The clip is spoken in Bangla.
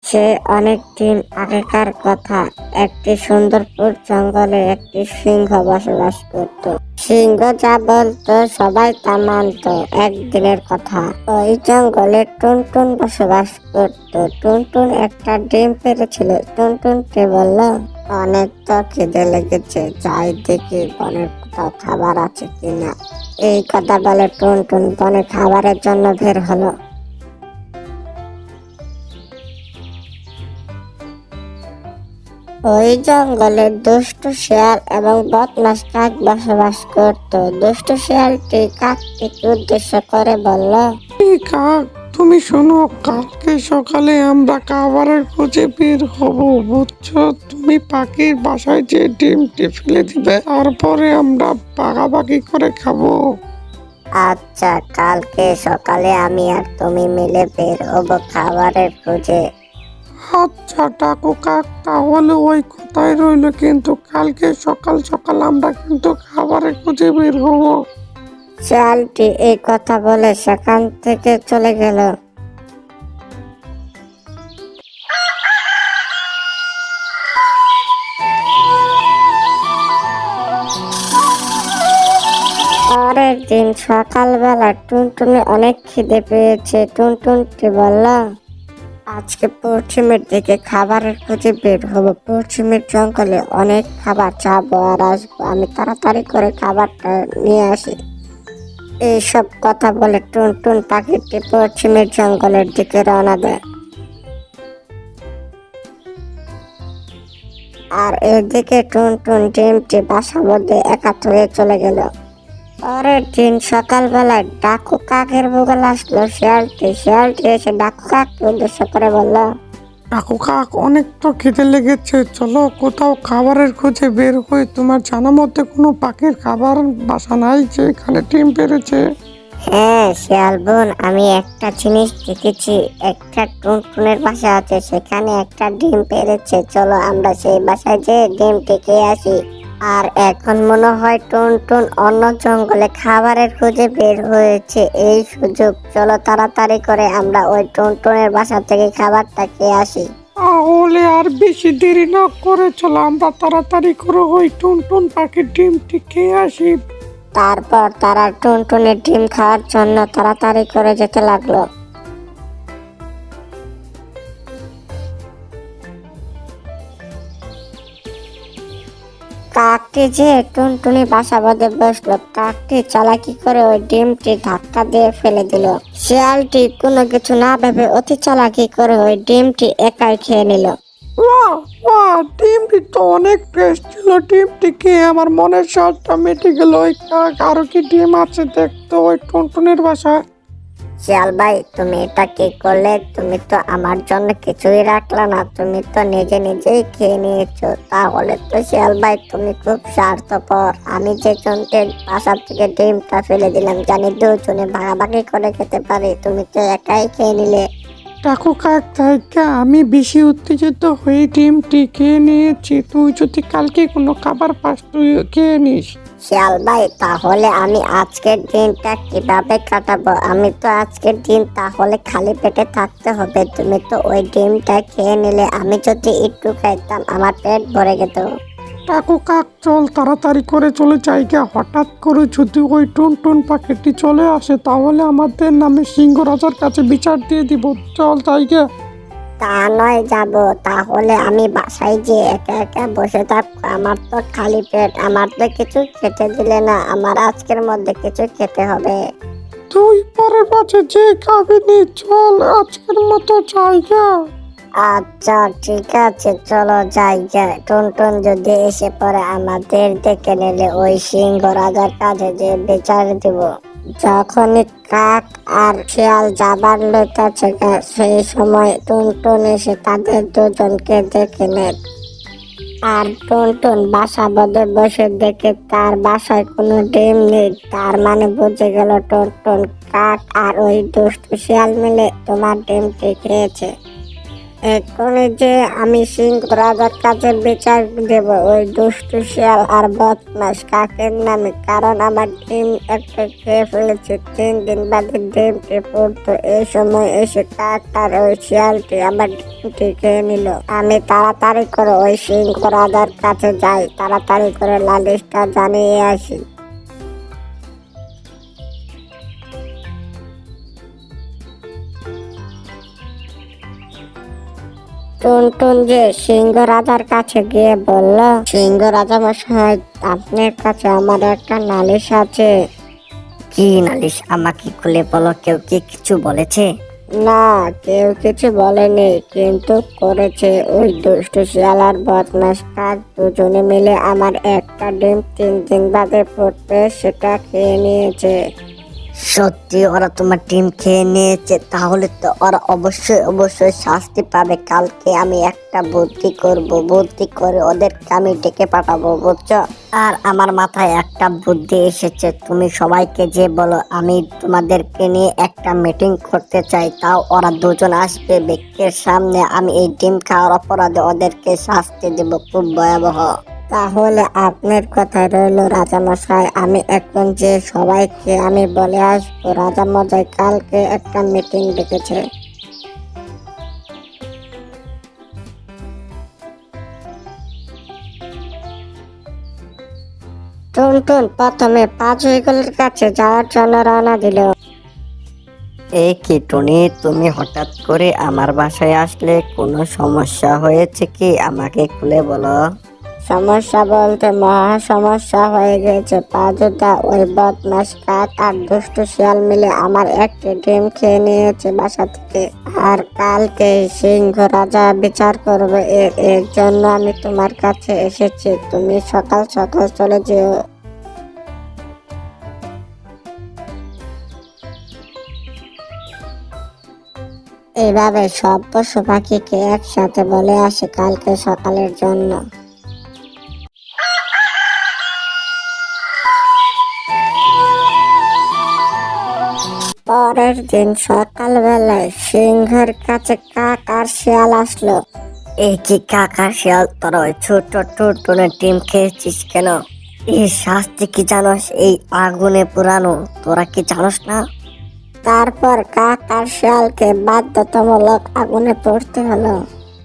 সে অনেক দিন আগেকার কথা। একটি সুন্দরপুর জঙ্গলে একটি সিংহ বসবাস করত। সিংহ যা বলতো সবাই তা মানত। একদিনের কথা, ওই জঙ্গলে টুনটুন বসবাস করত। টুনটুন একটা ডিম পেড়েছিল। টুনটুনকে বলল, অনেক তো খিদে লেগেছে, যাই দেখি বনের কোথাও খাবার আছে কিনা। এই কথা বলে টুনটুন বনে খাবারের জন্য বের হলো। ওই জঙ্গলে দুষ্টু শিয়াল এবং বদমাশ কাক বসবাস করত। দুষ্টু শিয়ালটি কাকটিকে উদ্দেশ্য করে বলল, এই কাক, তুমি শোনো, কালকে সকালে আমরা খাবারের খোঁজে বের হব, বুঝছো? তুমি পাখির বাসায় যে ডিমটি ফেলে দিবে, তারপরে আমরা পাকাপাকি করে খাবো। আচ্ছা, কালকে সকালে আমি আর তুমি মিলে বের হবো খাবারের খোঁজে। আচ্ছা টাকু কাক, তাহলে ওই কথাই রইলো, কিন্তু কালকে সকাল সকাল আমরা কিন্তু খাবারের খোঁজে বের হবো। শিয়ালটি এই কথা বলে সেখান থেকে চলে গেল। পরের দিন সকালবেলা টুনটুনি অনেক খিদে পেয়েছে। টুনটুনটি বলল, আজকে পশ্চিমের দিকে খাবারের খোঁজে বের হবো। পশ্চিমের জঙ্গলে অনেক খাবার যাবো আর আসবো, আমি তাড়াতাড়ি করে খাবারটা নিয়ে আসি। এইসব কথা বলে টুনটুন পাখিটি পশ্চিমের জঙ্গলের দিকে রওনা দেয়। আর এদিকে টুনটুন ডিমটি বাসা মধ্যে একা হয়ে চলে গেল। পরের দিন সকালবেলায় ডাকু কাকের বুগল আসলো শিয়ালটি এসে ডাকু কাককে উদ্দেশ্য করে বলল, টাকু কাক, অনেক তো খিদে লেগেছে, চলো কোথাও খাবারের খোঁজে বের হই। তোমার জানা মতে কোনো পাখির খাবার বাসা নাই যে এখানে ডিম পেড়েছে? হ্যাঁ শিয়াল বোন, আমি একটা জিনিস দেখেছি। একটা টুনটুনের বাসা আছে, সেখানে একটা ডিম পেড়েছে। চলো আমরা সেই বাসায় যে ডিমটি খেয়ে আসি। আর এখন মনে হয় টুনটুন অন্য জঙ্গলে খাবারের খোঁজে বের হয়েছে। এই সুযোগ, চলো তাড়াতাড়ি করে আমরা ওই টুনটুনের বাসা থেকে খাবারটা খেয়ে আসি। তাহলে আর বেশি দেরি না করে চলো আমরা তাড়াতাড়ি করে ওই টুনটুন পাখির ডিমটি খেয়ে আসি। তারপর তারা টুনটুনের ডিম খাওয়ার জন্য তাড়াতাড়ি করে যেতে লাগলো। কাকটি যে টুনটুনি বাসা বাঁধে বসলো, কাকটি চালাকি করে ওই ডিমটি ধাক্কা দিয়ে ফেলে দিল। শিয়ালটি কোনো কিছু না ভেবে অতি চালাকি করে ওই ডিমটি একাই খেয়ে নিল। বাহ বাহ, ডিমটি তো অনেক টেস্ট ছিল। ডিমটি খেয়ে আমার মনের স্বাদটা মিটে গেল। ওই কাক, আরো কি ডিম আছে দেখতো ওই টুনটুনের বাসায়? শিয়াল ভাই, তুমি এটা কি করলে? তুমি তো আমার জন্য কিছুই রাখলা না, তুমি তো নিজে নিজেই খেয়ে নিয়েছো। তাহলে তো শিয়াল ভাই তুমি খুব স্বার্থপর। আমি যে জন্যের বাসা থেকে ডিমটা ফেলে দিলাম, জানি দুজনে ভাগাভাগি করে খেতে পারি, তুমি তো একাই খেয়ে নিলে। টাকু কাক, তাইকা আমি বেশি উত্তেজিত হয়ে ডিমটি খেয়ে নিয়েছি। তুই যদি কালকে কোনো খাবার পাস, তুই খেয়ে নিস। শিয়াল ভাই, তাহলে আমি আজকের দিনটা কিভাবে কাটাবো? আমি তো আজকের দিন তাহলে খালি পেটে থাকতে হবে। তুমি তো ওই ডিমটা খেয়ে নিলে, আমি যদি একটু খাইতাম আমার পেট ভরে যেত। টাকু কাক, চল তাড়াতাড়ি করে চলে যাইগা। হঠাৎ করে যদি ওই টুনটুন পাখিটি চলে আসে, তাহলে আমাদের নামে সিংহ রাজার কাছে বিচার দিয়ে দিব। চল যাইগা। তা নয় যাব, তাহলে আমি বাসায় যে একা একা বসে থাকবো। আমার তো খালি পেট, আমার তো কিছু খেতে দিলে না, আমার আজকের মধ্যে কিছু খেতে হবে। তুই পরের বছর যে খাবি নি, চল আজকের মতো জায়গা। আচ্ছা ঠিক আছে, চলো যাই। টুনটুন যদি এসে পড়ে আমাদের দেখে নিলে ওই সিংহ রাজার কাছে যে বিচার দিব। যখনই কাক আর শিয়াল যাবার লইতাছে, সেই সময় টুনটুন এসে তাদের দুজনকে দেখে নেয়। আর টুনটুন বাসা বাঁধে বসে দেখে তার বাসায় কোনো ডিম নেই। তার মানে বুঝে গেল টুনটুন, কাক আর ওই দুষ্টু শিয়াল মিলে তোমার ডিমটি খেয়েছে। এক্ষুনি যে আমি সিংহ রাজার কাছে বিচার দেব ওই দুষ্টু শিয়াল আর বদমাস কাকের নামে, কারণ আমার ডিম একটা খেয়ে ফেলেছে। 3 দিন বাদে ডিমটি পড়তো, এই সময় এসে কাক আর ওই শিয়ালটি আমার ডিমটি খেয়ে নিল। আমি তাড়াতাড়ি করে ওই সিংহ রাজার কাছে যাই, তাড়াতাড়ি করে লালিশটা জানিয়ে আসি। টুনটুন যে সিংহ রাজার কাছে গিয়ে বলল, সিংহ রাজা মশাই, আপনার কাছে আমার একটা নালিশ আছে। কি নালিশ? আমাকে খুলে বলো। কেউ কি কিছু বলেছে? না, কেউ কিছু বলেনি, কিন্তু করেছে ওই দুষ্টু শিয়াল আর বদমাস কাক দুজনে মিলে আমার একটা ডিম 3 দিন বাদে পড়তে সেটা খেয়ে নিয়েছে। সত্যি ওরা তোমার ডিম খেয়ে নিয়েছে? তাহলে তো ওরা অবশ্যই শাস্তি পাবে। কালকে আমি একটা বুদ্ধি করব, বুদ্ধি করে ওদেরকে আমি ডেকে পাঠাবো, বুঝছো? আর আমার মাথায় একটা বুদ্ধি এসেছে। তুমি সবাইকে যে বলো আমি তোমাদেরকে নিয়ে একটা মিটিং করতে চাই, তাও ওরা দুজন আসবে ব্যক্তির সামনে। আমি এই ডিম খাওয়ার অপরাধে ওদেরকে শাস্তি দেব, খুব ভয়াবহ। তাহলে আপনার কথা রইল রাজামশাই, আমি এখন যে সবাইকে আমি বলে আসবো রাজামশাই কালকে একটা মিটিং ডেকেছে। টুনটুন প্রথমে 5 ইগলের কাছে যাওয়ার জন্য রওনা দিল। এ কি টুনি, তুমি হঠাৎ করে আমার বাসায় আসলে? কোনো সমস্যা হয়েছে কি? আমাকে খুলে বলো। সমস্যা বলতে মহা সমস্যা হয়ে গেছে পাজুদা। ওই বদমাস কাক আর দুষ্টু শিয়াল মিলে আমার একটি ডিম খেয়ে নিয়েছে বাসা থেকে। আর কালকে সিংহ রাজা বিচার করবে, এর জন্য আমি তোমার কাছে এসেছি। তুমি সকাল সকাল চলে যেও। এইভাবে সব পশু পাখিকে একসাথে বলে আসে কালকে সকালের জন্য। পরের দিন সকালবেলায় সিংহের কাছে কাক আর শিয়াল আসলো। এই কি কাকা শিয়াল, তোরা ওই ছোট টুনটুনের ডিম খেয়েছিস কেন? এই শাস্তি কি জানোস? এই আগুনে পুরানো, তোরা কি জানোস না? তারপর কাক আর শিয়ালকে বাধ্যতামূলক আগুনে পড়তে হলো।